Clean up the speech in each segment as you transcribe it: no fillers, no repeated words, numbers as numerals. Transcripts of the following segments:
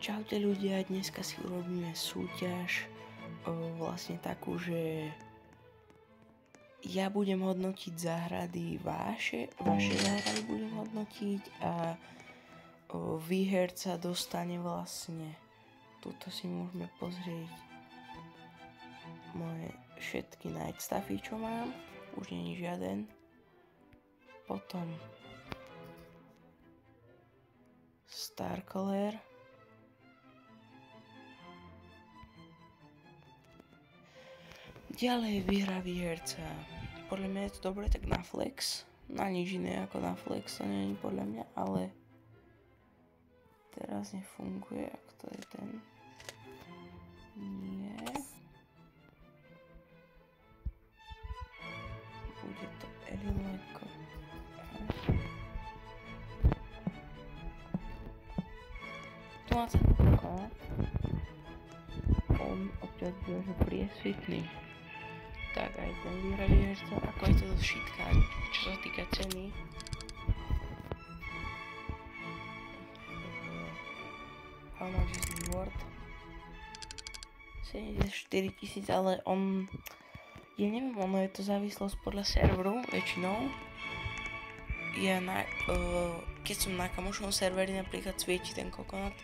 Čaute ľudia, dneska si urobíme súťaž vlastne takú, že ja budem hodnotiť záhrady vaše záhrady budem hodnotiť a výherca dostane vlastne, tuto si môžeme pozrieť moje všetky night stuffy, čo mám, už nie je žiaden. Potom Star Color, ďalej vyhrá výherca. Podľa mňa je to dobre tak na flex, na nič iné ako na flex, to nie je podľa mňa, ale teraz nefunguje, ak to je ten, nie, bude to Erileko. Tu má sa on občas bude, že priesvitný. Tak aj ten vyhrá výherca, ako je to so šitkami, čo sa týka ceny. How much is the worth? 74 000, ale on, ja neviem, ono je to závislosť podľa serveru väčšinou. Ja keď som na kamošovom serveri napríklad svieti ten kokonát,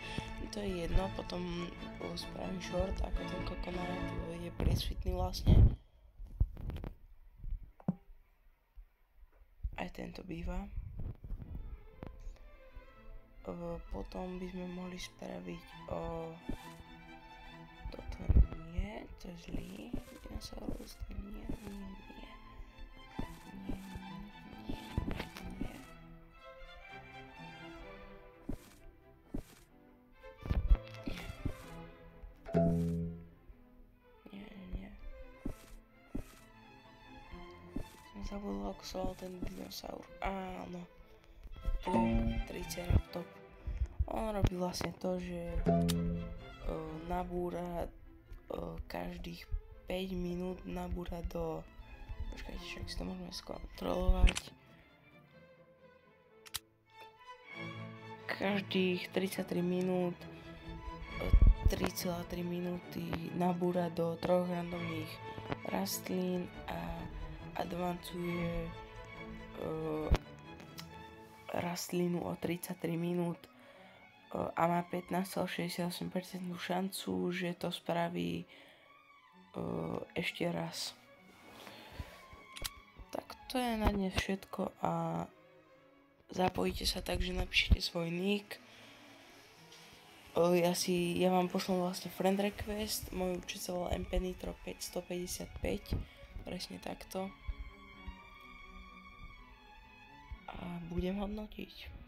to je jedno, potom spravím short, ako ten kokonát je priesvitný vlastne. Aj tento býva. Potom by sme mohli spraviť toto nie, to je zlý dinosaurus, to nie. Som zabudol, ako sa volal ten dinosaur. Áno. Tu je Triceratop. On robí vlastne to, že nabúra každých 5 minút nabúra do... Počkajte, však si to môžeme skontrolovať. Každých 33 minút 3,3 minúty nabúra do 3 randomných rastlín a advancuje rastlinu o 33 minút a má 15,68% šancu, že to spraví ešte raz. Tak to je na dnes všetko a zapojíte sa tak, že napíšete svoj nick. Ja vám pošlom vlastne friend request, môj účet sa volá mpenitro 555, presne takto. A budem hodnotiť.